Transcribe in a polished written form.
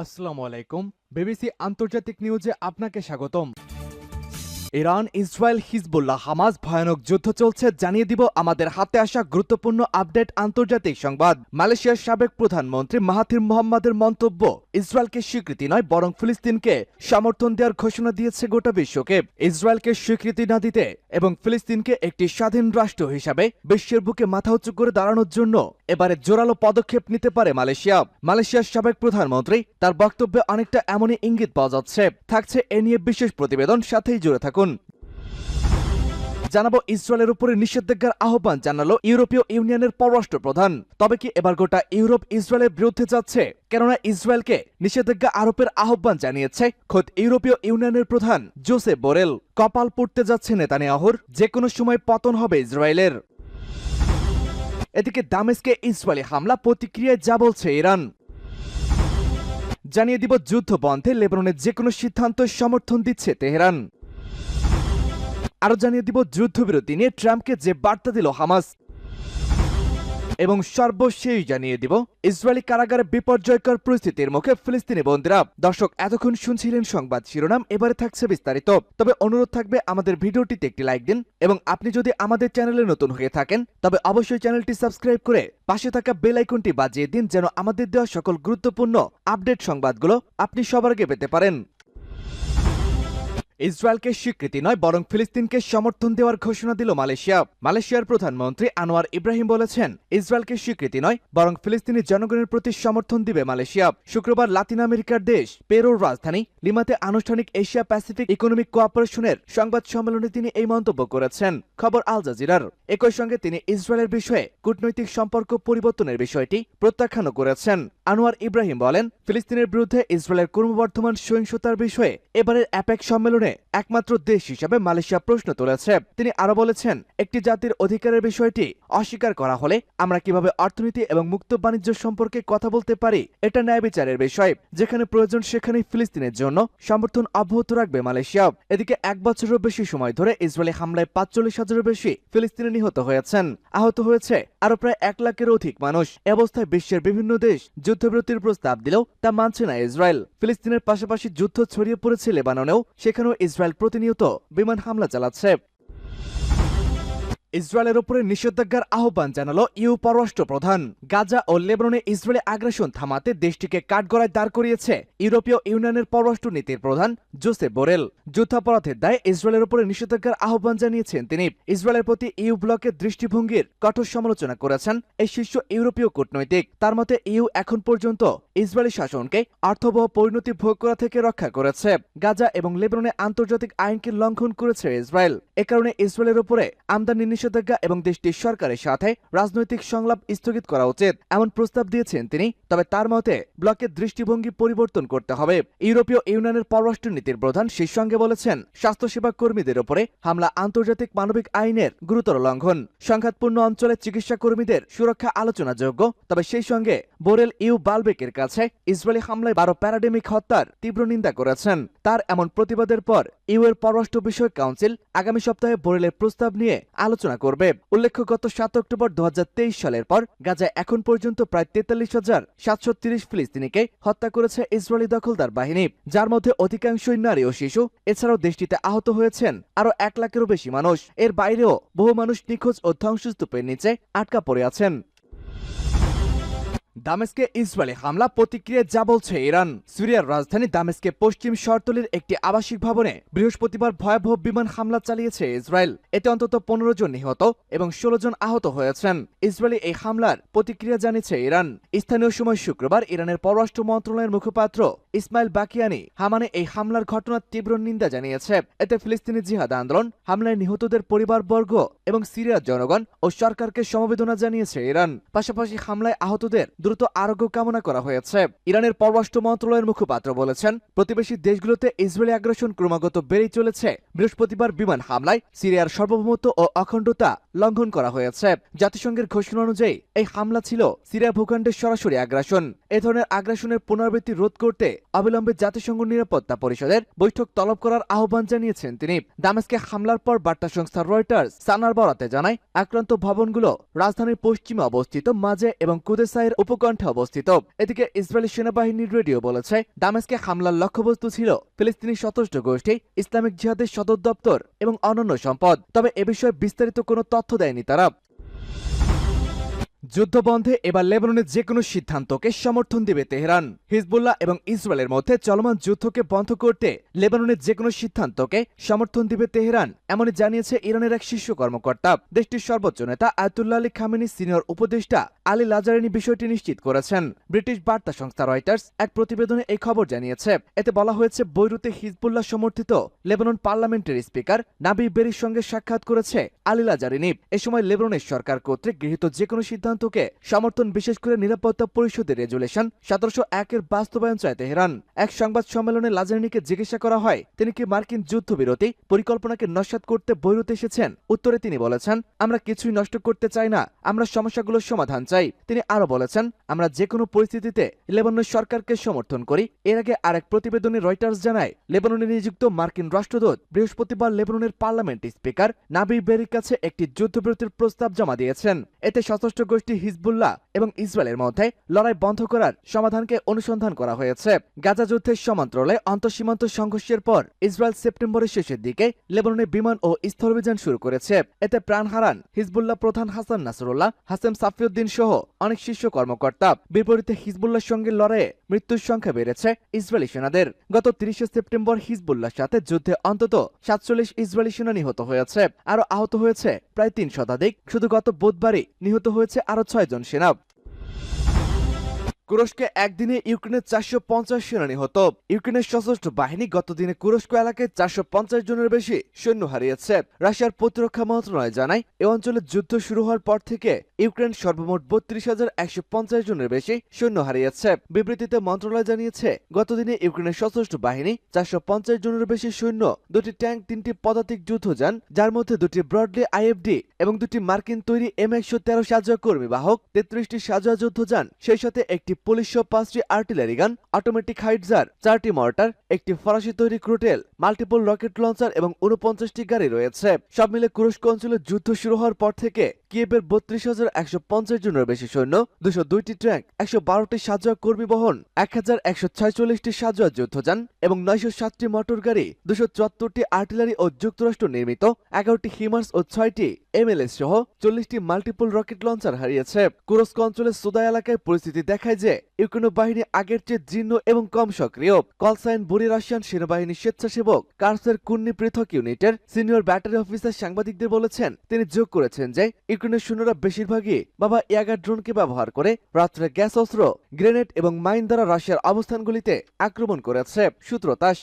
আসসালামু আলাইকুম। বিবিসি আন্তর্জাতিক নিউজে আপনাকে স্বাগতম। ইরান, ইসরায়েল, হিজবুল্লাহ, হামাস ভয়ানক যুদ্ধ চলছে, জানিয়ে দিব আমাদের হাতে আসা গুরুত্বপূর্ণ আপডেট আন্তর্জাতিক সংবাদ। মালয়েশিয়ার সাবেক প্রধানমন্ত্রী মাহাথির মোহাম্মদের মন্তব্য, ইসরায়েলকে স্বীকৃতি নয় বরং ফিলিস্তিনকে সমর্থন দেওয়ার ঘোষণা দিয়েছে গোটা বিশ্বকে। ইসরায়েলকে স্বীকৃতি না দিতে এবং ফিলিস্তিনকে একটি স্বাধীন রাষ্ট্র হিসাবে বিশ্বের বুকে মাথা উঁচু করে দাঁড়ানোর জন্য এবারে জোরালো পদক্ষেপ নিতে পারে মালয়েশিয়া। মালয়েশিয়ার সাবেক প্রধানমন্ত্রী তার বক্তব্যে অনেকটা এমনই ইঙ্গিত পাওয়া যাচ্ছে। থাকছে এ নিয়ে বিশেষ প্রতিবেদন, সাথেই জুড়ে থাকুন। জানাবো ইসরায়েলের উপরে নিষেধাজ্ঞার আহ্বান জানালো ইউরোপীয় ইউনিয়নের পররাষ্ট্র প্রধান। তবে কি এবার গোটা ইউরোপ ইসরায়েলের বিরুদ্ধে যাচ্ছে? কেননা ইসরায়েলকে নিষেধাজ্ঞা আরোপের আহ্বান জানিয়েছে খোদ ইউরোপীয় ইউনিয়নের প্রধান জোসেপ বোরেল। কপাল পুড়তে যাচ্ছে নেতানিয়াহুর, যে কোনো সময় পতন হবে ইসরায়েলের। এদিকে দামেস্কে ইসরায়েলি হামলা প্রতিক্রিয়ায় যা বলছে ইরান, জানিয়ে দিব যুদ্ধ বন্ধে লেবাননের যে কোনো সিদ্ধান্ত সমর্থন দিচ্ছে তেহরান। আরো জানিয়ে দিব যুদ্ধবিরতি নিয়ে ট্রাম্পকে যে বার্তা দিল হামাস। এবং সর্বশেষ জানিয়ে দিব ইসরায়েলি কারাগারে বিপর্যয়কর পরিস্থিতির মুখে ফিলিস্তিনি বন্দীরা। দর্শক, এতক্ষণ শুনছিলেন সংবাদ শিরোনাম, এবারে থাকছে বিস্তারিত। তবে অনুরোধ থাকবে আমাদের ভিডিওটিতে একটি লাইক দিন এবং আপনি যদি আমাদের চ্যানেলে নতুন হয়ে থাকেন তবে অবশ্যই চ্যানেলটি সাবস্ক্রাইব করে পাশে থাকা বেল আইকনটি বাজিয়ে দিন, যেন আমাদের দেওয়া সকল গুরুত্বপূর্ণ আপডেট সংবাদগুলো আপনি সবার আগে পেতে পারেন। ইসরায়েলকে স্বীকৃতি নয় বরং ফিলিস্তিনকে সমর্থন দেওয়ার ঘোষণা দিল মালয়েশিয়া। মালয়েশিয়ার প্রধানমন্ত্রী আনোয়ার ইব্রাহিম বলেছেন, ইসরায়েলকে স্বীকৃতি নয় বরং ফিলিস্তিনি জনগণের প্রতি সমর্থন দিবে মালয়েশিয়া। শুক্রবার লাতিন আমেরিকার দেশ পেরুর রাজধানী লিমাতে আনুষ্ঠানিক এশিয়া প্যাসিফিক ইকোনমিক কোঅপারেশনের সংবাদ সম্মেলনে তিনি এই মন্তব্য করেছেন। খবর আল জাজিরার। একই সঙ্গে তিনি ইসরায়েলের বিষয়ে কূটনৈতিক সম্পর্ক পরিবর্তনের বিষয়টি প্রত্যাখ্যানও করেছেন। আনোয়ার ইব্রাহিম বলেন, ফিলিস্তিনের বিরুদ্ধে ইসরায়েলের ক্রমবর্ধমান সহিংসতার বিষয়ে এবারের অ্যাপেক সম্মেলনে একমাত্র দেশ হিসাবে মালয়েশিয়া প্রশ্ন তুলেছে। তিনি আরো বলেছেন, একটি জাতির অধিকারের বিষয়টি অস্বীকার করা হলে আমরা কিভাবে অর্থনীতি এবং মুক্ত বাণিজ্য সম্পর্কে কথা বলতে পারি? এটা ন্যায় বিচারের বিষয়, যেখানে প্রয়োজন সেখানেই ফিলিস্তিনের জন্য সমর্থন অব্যাহত রাখবে মালয়েশিয়া। এদিকে 1 বছরেরও বেশি সময় ধরে ইসরায়েলি হামলায় 45,000-এর বেশি ফিলিস্তিনি নিহত হয়েছেন। আহত হয়েছে আরো প্রায় 1 লাখের অধিক মানুষ। এ অবস্থায় বিশ্বের বিভিন্ন দেশ যুদ্ধবিরতির প্রস্তাব দিলেও তা মানছে না ইসরায়েল। ফিলিস্তিনের পাশাপাশি যুদ্ধ ছড়িয়ে পড়েছে লেবাননেও, সেখানেও ইসরায়েল প্রতিনিয়ত বিমান হামলা চালাচ্ছে। ইসরায়েলের উপরে নিষেধাজ্ঞার আহ্বান জানালো ইউ পররাষ্ট্র প্রধান। গাজা ও লেবাননে ইসরায়েলি আগ্রাসন থামাতে দেশটিকে কাঠগড়ায় দাঁড় করিয়েছে ইউরোপীয় ইউনিয়নের পররাষ্ট্র নীতির প্রধান জোসেপ বোরেল। যুদ্ধাপরাধের দায়ে ইসরায়েলের উপরে নিষেধাজ্ঞার আহ্বান জানিয়েছেন তিনি। ইসরায়েলের প্রতি ইউ ব্লকের দৃষ্টিভঙ্গির কঠোর সমালোচনা করেছেন এই শীর্ষ ইউরোপীয় কূটনৈতিক। তার মতে ইউ এখন পর্যন্ত ইসরায়েলি শাসনকে অর্থবহ পরিণতি ভোগ করা থেকে রক্ষা করেছে। গাজা এবং লেবাননে আন্তর্জাতিক আইনকে লঙ্ঘন করেছে ইসরায়েল। এ কারণে ইসরায়েলের উপরে আমদানি নিষেধাজ্ঞা এবং দেশটির সরকারের সাথে রাজনৈতিক সংলাপ স্থগিত করা উচিত, এমন প্রস্তাব দিয়েছেন তিনি। তবে তার মতে ব্লকের দৃষ্টিভঙ্গি পরিবর্তন করতে হবে। ইউরোপীয় ইউনিয়নের পররাষ্ট্র নীতির প্রধান সেই সঙ্গে বলেছেন, স্বাস্থ্যসেবা কর্মীদের উপরে হামলা আন্তর্জাতিক মানবিক আইনের গুরুতর লঙ্ঘন। সংঘাতপূর্ণ অঞ্চলে চিকিৎসা কর্মীদের সুরক্ষা আলোচনাযোগ্য। তবে সেই সঙ্গে বোরেল ইউ বালবেকের কাছে ইসরায়েলি হামলায় 12 প্যারাডেমিক হত্যার তীব্র নিন্দা করেছেন। তার এমন প্রতিবাদের পর ইউ এর পররাষ্ট্র বিষয়ক কাউন্সিল আগামী সপ্তাহে বোরেলের প্রস্তাব নিয়ে আলোচনা করবে। উল্লেখ্য, গত 7 অক্টোবর 2023 সালের পর গাজায় এখন পর্যন্ত প্রায় 43,730 ফিলিস্তিনিকে হত্যা করেছে ইসরায়েলি দখলদার বাহিনী, যার মধ্যে অধিকাংশই নারী ও শিশু। এছাড়াও দেশটিতে আহত হয়েছেন আরো 1 লাখেরও বেশি মানুষ। এর বাইরেও বহু মানুষ নিখোঁজ ও ধ্বংসস্তূপের নিচে আটকা পড়ে আছেন। দামেস্কে ইসরায়েলি হামলা প্রতিক্রিয়ায় যা বলছে ইরান। সিরিয়ার রাজধানী দামেস্কে পশ্চিম শহরতলির একটি আবাসিক ভবনে বৃহস্পতিবার ভয়াবহ বিমান হামলা চালিয়েছে ইসরায়েল। এতে অন্তত 15 জন নিহত এবং 16 জন আহত হয়েছেন। ইসরায়েলি এই হামলার প্রতিক্রিয়া জানিয়েছে ইরান। স্থানীয় সময় শুক্রবার ইরানের পররাষ্ট্র মন্ত্রণালয়ের মুখপাত্র ইসমাইল বাকিয়ানি হামানে এই হামলার ঘটনার তীব্র নিন্দা জানিয়েছে। এতে ফিলিস্তিনি জিহাদ আন্দোলন, হামলায় নিহতদের পরিবারবর্গ এবং সিরিয়ার জনগণ ও সরকারকে সমবেদনা জানিয়েছে ইরান। পাশাপাশি হামলায় আহতদের দ্রুত আরোগ্য কামনা করা হয়েছে। ইরানের পররাষ্ট্র মন্ত্রণালয়ের মুখপাত্র বলেছেন, প্রতিবেশী দেশগুলোতে ইসরায়েলি আগ্রাসন ক্রমাগত বেড়েই চলেছে। বৃহস্পতিবার বিমান হামলায় সিরিয়ার সার্বভৌমত্ব ও অখণ্ডতা লঙ্ঘন করা হয়েছে। জাতিসংঘের ঘোষণা অনুযায়ী এই হামলা ছিল সিরিয়া ভূখণ্ডের সরাসরি আগ্রাসন। এ ধরনের আগ্রাসনের পুনরাবৃত্তি রোধ করতে অবিলম্বে জাতিসংঘ নিরাপত্তা পরিষদের বৈঠক তলব করার আহ্বান জানিয়েছেন তিনি। দামেস্কে হামলার পর বার্তা সংস্থা রয়টার্স সানার বরাতে জানায়, আক্রান্ত ভবনগুলো রাজধানীর পশ্চিমে অবস্থিত মাজে এবং কুদেসাইয়ের উপকণ্ঠে অবস্থিত। এদিকে ইসরায়েলি সেনাবাহিনীর রেডিও বলেছে দামেস্কে হামলার লক্ষ্যবস্তু ছিল ফিলিস্তিনি সশস্ত্র গোষ্ঠী ইসলামিক জিহাদের সদর দপ্তর এবং অন্যান্য সম্পদ। তবে এ বিষয়ে বিস্তারিত কোনো তথ্য দেয়নি তারা। যুদ্ধবন্ধে এবার লেবাননের যে কোনো সিদ্ধান্তকে সমর্থন দেবে তেহরান। হিজবুল্লাহ এবং ইসরায়েলের মধ্যে চলমান যুদ্ধকে বন্ধ করতে লেবাননের যে কোনো সিদ্ধান্তকে সমর্থন দিবে তেহরান, এমনই জানিয়েছে ইরানের এক শীর্ষ কর্মকর্তা। দেশটির সর্বোচ্চ নেতা আয়াতুল্লাহ আলী খামেনি সিনিয়র উপদেষ্টা আলী লাজারানি বিষয়টি নিশ্চিত করেছেন। ব্রিটিশ বার্তা সংস্থা রয়টার্স এক প্রতিবেদনে এই খবর জানিয়েছে। এতে বলা হয়েছে বৈরুতে হিজবুল্লাহ সমর্থিত লেবানন পার্লামেন্টের স্পিকার নাবি বেরির সঙ্গে সাক্ষাৎ করেছে আলী লাজারানি। এ সময় লেবাননের সরকার কর্তৃক গৃহীত যে কোনো সিদ্ধান্তকে সমর্থন, বিশেষ করে নিরাপত্তা পরিষদের রেজুলেশন 1701 এর বাস্তবায়ন চায় তেহরান। এক সংবাদ সম্মেলনে লাজারানিকে জিজ্ঞাসা করা হয় তিনি কি মার্কিন যুদ্ধবিরতি পরিকল্পনাকে নস্যাৎ করতে বৈরুতে এসেছেন। উত্তরে তিনি বলেছেন, আমরা কিছুই নষ্ট করতে চাই না, আমরা সমস্যাগুলোর সমাধান চাই। তিনি আরো বলেছেন, আমরা যে কোনো পরিস্থিতিতে লেবাননের সরকারকে সমর্থন করি। এর আগে আরেক প্রতিবেদনে রয়টার্স জানায় লেবাননে নিযুক্ত মার্কিন রাষ্ট্রদূত বৃহস্পতিবার লেবাননের পার্লামেন্ট স্পিকার নাবি বেরির কাছে একটি যুদ্ধবিরতির প্রস্তাব জমা দিয়েছেন। এতে সশস্ত্র গোষ্ঠী হিজবুল্লাহ এবং ইসরায়েলের মধ্যে লড়াই বন্ধ করার সমাধানকে অনুসন্ধান করা হয়েছে। গাজা যুদ্ধের সমান্তরালে আন্তঃসীমান্ত সংঘর্ষের পর ইসরায়েল সেপ্টেম্বরের শেষের দিকে লেবাননে বিমান ও স্থলঅভিযান শুরু করেছে। এতে প্রাণ হারান হিজবুল্লাহ প্রধান হাসান নাসরুল্লাহ, হাসেম সাফিউদ্দিন সহ অনেক শীর্ষ কর্মকর্তা। বিপরীতে হিজবুল্লাহর সঙ্গে লড়াইয়ে মৃত্যুর সংখ্যা বেড়েছে ইসরায়েলি সেনাদের। গত 30 সেপ্টেম্বর হিজবুল্লাহর সাথে যুদ্ধে অন্তত 47 ইসরায়েলি সেনা নিহত হয়েছে, আরও আহত হয়েছে প্রায় 3 শতাধিক। শুধু গত বুধবারই নিহত হয়েছে আরও 6 জন সেনা। তুরস্কে একদিনে ইউক্রেনের 450 সেনা নিহত। ইউক্রেনের সশস্ত্র বাহিনী গতদিনে তুরস্ক এলাকায় 450 জনের বেশি সৈন্য হারিয়েছে। রাশিয়ার প্রতিরক্ষা মন্ত্রণালয় জানায় এ অঞ্চলে যুদ্ধ শুরু হওয়ার পর থেকে ইউক্রেন সর্বমোট 32,150 জনের বেশি সৈন্য হারিয়েছে। বিবৃতিতে মন্ত্রণালয় জানিয়েছে গতদিনে ইউক্রেনের সশস্ত্র বাহিনী 450 জনের বেশি সৈন্য, 2টি ট্যাঙ্ক, 3টি পদাতিক যুদ্ধযান যার মধ্যে 2টি ব্রডলি আইএফডি এবং 2টি মার্কিন তৈরি M113 সাঁজোয়া কর্মী বাহক, 33টি সাঁজোয়া যুদ্ধযান, সেই সাথে একটি পুলিশ, 5টি আর্টিলারি গান, অটোমেটিক হাইডজার, 4টি মর্টার, একটি ফরাসি তৈরি ক্রুটেল, মাল্টিপল রকেট লঞ্চার এবং 49টি গাড়ি রয়েছে। সব মিলে তুরস্ক অঞ্চলে যুদ্ধ শুরু হওয়ার পর থেকে কিয়েভের 32,150 জনের বেশি সৈন্য, 202টি ট্যাঙ্ক, 112টি সাঁজোয়া কর্মী বহন, 1,146টি সাঁজোয়া যুদ্ধযান এবং 907টি মোটর গাড়ি, 274টি আর্টিলারি ও যুক্তরাষ্ট্র নির্মিত 11টি হিমার্স ও 6টি MLS সহ 40টি মাল্টিপল রকেট লঞ্চার হারিয়েছে। তুরস্ক অঞ্চলের সুদা এলাকায় পরিস্থিতি দেখায় যে ইউক্রেনীয় বাহিনী আগের চেয়ে জীর্ণ এবং কম সক্রিয়। কলসাইন বুরি রাশিয়ান সেনাবাহিনীর স্বেচ্ছাসেবক কার্সের কুন্নি পৃথক ইউনিটের সিনিয়র ব্যাটারি অফিসার সাংবাদিকদের বলেছেন, তিনি যোগ করেছেন যে ইউক্রেনের সৈন্যরা বেশিরভাগই বাবা ইয়াগার ড্রোনকে ব্যবহার করে রাত্রে গ্যাস অস্ত্র, গ্রেনেড এবং মাইন দ্বারা রাশিয়ার অবস্থানগুলিতে আক্রমণ করেছে। সূত্র তাস।